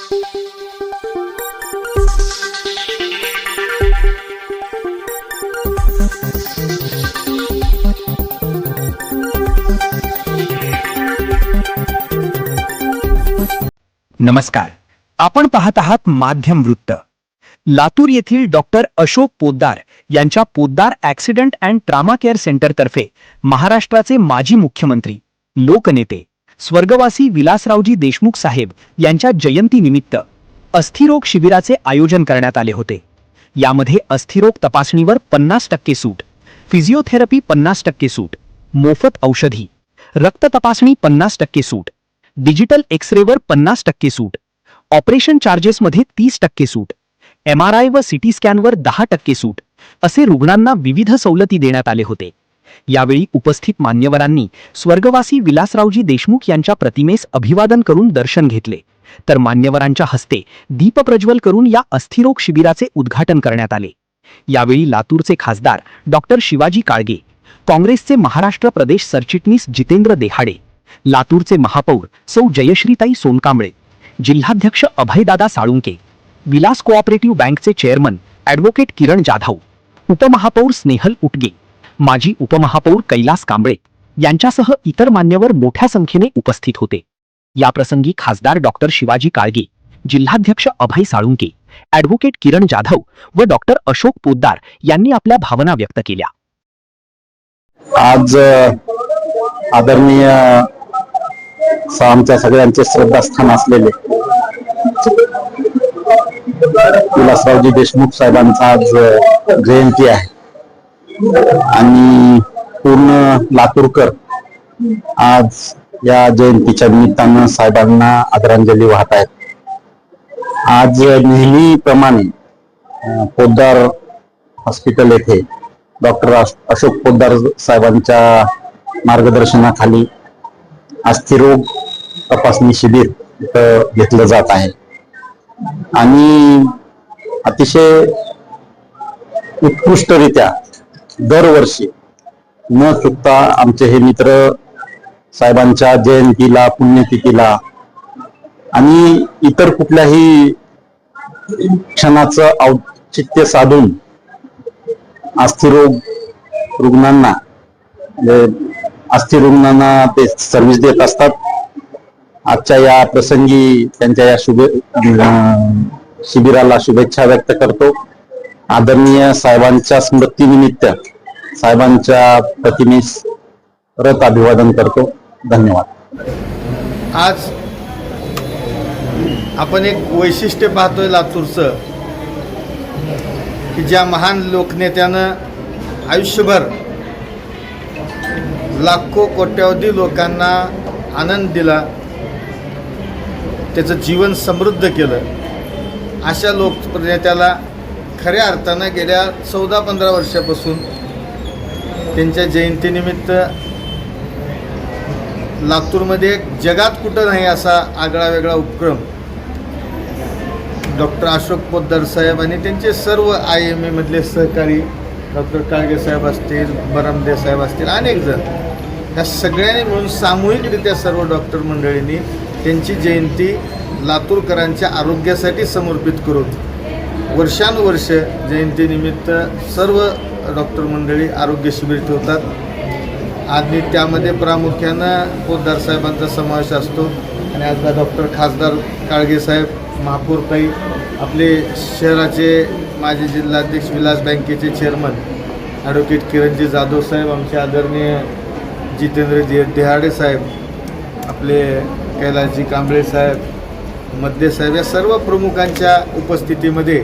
नमस्कार, आपण पाहत आहात माध्यम वृत्त। लातूर येथील डॉक्टर अशोक पोद्दार यांच्या Poddar accident and trauma care centre तर्फे महाराष्ट्राचे माजी मुख्यमंत्री, लोकनेते स्वर्गवासी विलासरावजी देशमुख साहेब यांच्या जयंतीनिमित्त अस्थिरोग शिबिराचे आयोजन करण्यात आले होते। यामध्ये अस्थिरोग तपासणीवर 50% सूट, फिजिओथेरपी 50% सूट, मोफत औषधी, रक्त तपासणी 50% सूट, डिजिटल एक्सरेवर 50% सूट, ऑपरेशन चार्जेसमध्ये 30% सूट, MRI व CT स्कॅनवर 10% सूट असे रुग्णांना विविध सवलती देण्यात आले होते। यावेळी उपस्थित मान्यवरांनी स्वर्गवासी विलासरावजी देशमुख यांच्या प्रतिमेस अभिवादन करून दर्शन घेतले, तर मान्यवरांच्या हस्ते दीप प्रज्वल करून या अस्थिरोग शिबिराचे उद्घाटन करण्यात आले। यावेळी लातूरचे खासदार डॉक्टर शिवाजी काळगे, काँग्रेसचे महाराष्ट्र प्रदेश सरचिटणीस जितेंद्र देहाडे, लातूरचे महापौर सौ जयश्रीताई सोनकांबळे, जिल्हाध्यक्ष अभयदादा साळुंके, विलास कोऑपरेटिव्ह बँकचे चेअरमन ॲडव्होकेट किरण जाधव, उपमहापौर स्नेहल उटगे, माजी उपमहापौर कैलास कांबळे यांच्यासह इतर मान्यवर मोठ्या संख्येने उपस्थित होते। याप्रसंगी खासदार डॉक्टर शिवाजी काळगे, जिल्हाध्यक्ष अभय साळुंके, ॲडव्होकेट किरण जाधव व डॉक्टर अशोक पोद्दार यांनी आपल्या भावना व्यक्त केल्या। आज आदरणीय आमच्या सगळ्यांचे श्रद्धास्थान असलेले विलासरावजी देशमुख साहेबांचा आज जयंती आहे आणि पूर्ण लातूरकर आज या जयंतीच्या निमित्तानं साहेबांना आदरांजली वाहत आहेत। आज नेहमीप्रमाणे पोद्दार हॉस्पिटल येथे डॉक्टर अशोक पोद्दार साहेबांच्या मार्गदर्शनाखाली अस्थिरोग तपासणी शिबिर घेतलं जात आहे आणि अतिशय उत्कृष्टरित्या दरवर्षी न चुकता आमचे हे मित्र साहेबांच्या जयंतीला, पुण्यतिथीला आणि इतर कुठल्याही क्षणाचं औचित्य साधून अस्थिरोग रुग्णांना अस्थिरुग्णांना ते सर्व्हिस देत असतात। आजच्या या प्रसंगी त्यांच्या या शिबिराला शुभेच्छा व्यक्त करतो। आदरणीय साहेबांच्या स्मृतीनिमित्त साहेबांच्या प्रतिमेस परत अभिवादन करतो। धन्यवाद। आज आपण एक वैशिष्ट्य पाहतोय लातूरचं की ज्या महान लोकनेत्यानं आयुष्यभर लाखो कोट्यावधी लोकांना आनंद दिला, त्याचं जीवन समृद्ध केलं, अशा लोकनेत्याला खऱ्या अर्थानं गेल्या 14-15 वर्षापासून त्यांच्या जयंतीनिमित्त लातूरमध्ये जगात कुठं नाही असा आगळा वेगळा उपक्रम डॉक्टर अशोक पोद्दार साहेब आणि त्यांचे सर्व IMA मधले सहकारी डॉक्टर काळगे साहेब असतील, बरमदे साहेब असतील, अनेक जण या सगळ्यांनी मिळून सामूहिकरित्या सर्व डॉक्टर मंडळींनी त्यांची जयंती लातूरकरांच्या आरोग्यासाठी समर्पित करून वर्षानुवर्ष जयंतीनिमित्त सर्व डॉक्टर मंडळी आरोग्य शिबिर ठेवतात आणि त्यामध्ये प्रामुख्यानं पोद्दार साहेबांचा समावेश असतो। आणि आता डॉक्टर खासदार काळगे साहेब, महापौरताई, आपले शहराचे माजी जिल्हाध्यक्ष, विलास बँकेचे चेअरमन ॲडव्होकेट किरणजी जाधव साहेब, आमचे आदरणीय जितेंद्र देहाडे साहेब, आपले कैलासजी कांबळे साहेब, मध्य साहेब, या सर्व प्रमुखांच्या उपस्थितीमध्ये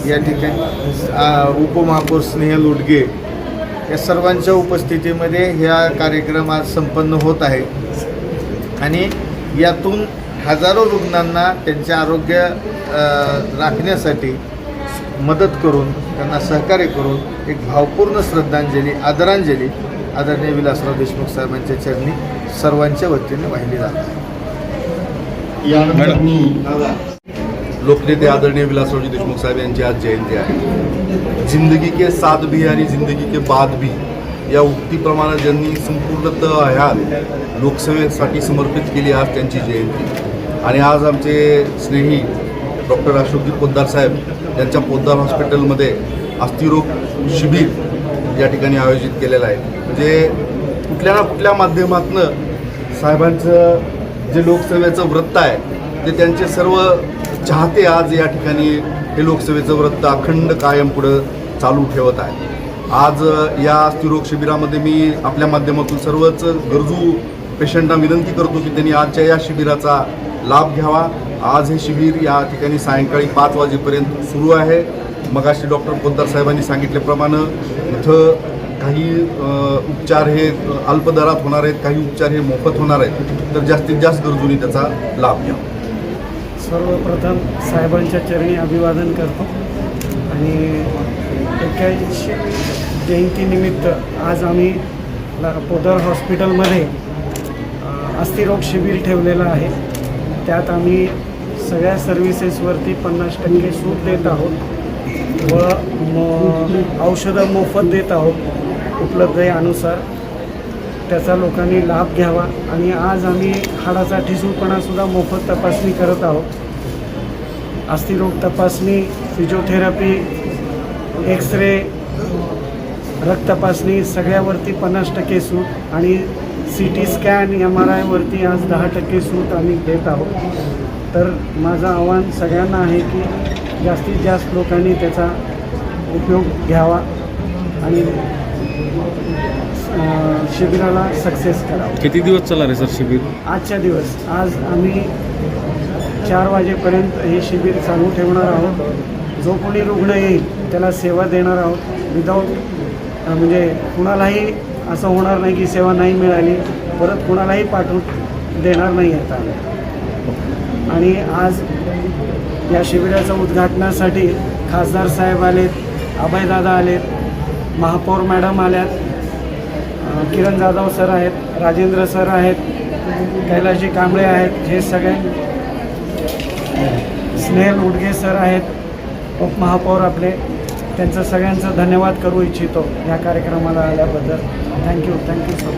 या ठिकाणी उपमहापौर स्नेहल उटगे या सर्वांच्या उपस्थितीमध्ये ह्या कार्यक्रम आज संपन्न होत आहे आणि यातून हजारो रुग्णांना त्यांचे आरोग्य राखण्यासाठी मदत करून, त्यांना सहकार्य करून एक भावपूर्ण श्रद्धांजली, आदरांजली आदरणीय विलासराव देशमुख साहेबांच्या चरणी सर्वांच्या वतीने वाहिली जाते। लोकनेते आदरणीय विलासरावजी देशमुख साहेब यांची आज जयंती आहे। जिंदगी के साथ भी आणि जिंदगी के बाद भी या उक्तीप्रमाणे ज्यांनी संपूर्णतः ह्या लोकसेवेसाठी समर्पित केली आज त्यांची जयंती। आणि आज आमचे स्नेही डॉक्टर अशोकजी पोद्दार साहेब यांच्या पोद्दार हॉस्पिटलमध्ये अस्थिरोग शिबिर या ठिकाणी आयोजित केलेलं आहे. म्हणजे कुठल्या ना कुठल्या माध्यमातून साहेबांचं जे लोकसेवेचं वृत्त आहे ते त्यांचे सर्व चाहते आज या ठिकाणी हे लोकसेवेचं वृत्त अखंड कायम पुढं चालू ठेवत आहे. आज या अस्थिरोग शिबिरामध्ये मी आपल्या माध्यमातून सर्वच गरजू पेशंटना विनंती करतो की त्यांनी आजच्या या शिबिराचा लाभ घ्यावा. आज हे शिबिर या ठिकाणी सायंकाळी 5 वाजेपर्यंत सुरू आहे. मगाशी डॉक्टर पोद्दार साहेबांनी सांगितल्याप्रमाणे इथं काही उपचार हे अल्प दरात होणार आहेत, काही उपचार हे मोफत होणार आहेत. तर जास्तीत जास्त गरजूंनी त्याचा लाभ घ्यावा. सर्वप्रथम साहेबांच्या चरणी अभिवादन करतो आणि 81 जयंतीनिमित्त आज आम्ही पोद्दार हॉस्पिटलमध्ये अस्थिरोग शिबिर ठेवलेलं आहे. त्यात आम्ही सगळ्या सर्व्हिसेसवरती 50% सूट देत आहोत व औषधं मोफत देत आहोत उपलब्धतेनुसार. त्याचा लोकांनी लाभ घ्यावा. आणि आज आम्ही हाडाचा ठिसूळपणासुद्धा मोफत तपासणी करत आहोत. अस्थिरोग तपासणी, फिजिओथेरपी, एक्सरे, रक्त तपासणी सगळ्यावरती 50% सूट आणि CT स्कॅन MRI वरती आज 10% सूट आम्ही देत आहोत. तर माझं आव्हान सगळ्यांना आहे की जास्तीत जास्त लोकांनी त्याचा उपयोग घ्यावा आणि शिबिराला सक्सेस करावं. किती दिवस चालणार आहे सर शिबिर? आजच्या दिवस आज आम्ही 4 वाजेपर्यंत हे शिबिर चालू ठेवणार आहोत. जो कोणी रुग्ण येईल त्याला सेवा देणार आहोत. विदाऊट म्हणजे कुणालाही असं होणार नाही की सेवा नाही मिळाली परत कुणालाही पाठवून देणार नाही आता. आणि आज या शिबिराच्या उद्घाटनासाठी खासदार साहेब आलेत, अभयदादा आलेत, महापौर मॅडम आल्यात, किरण जाधव सर आहेत, राजेंद्र सर आहेत, कैलाशी कांबळे आहेत, हे सगळे स्नेहल उडगे सर आहेत, उपमहापौर आपले. त्यांचं सगळ्यांचं धन्यवाद करू इच्छितो या कार्यक्रमाला आल्याबद्दल. Thank you so much.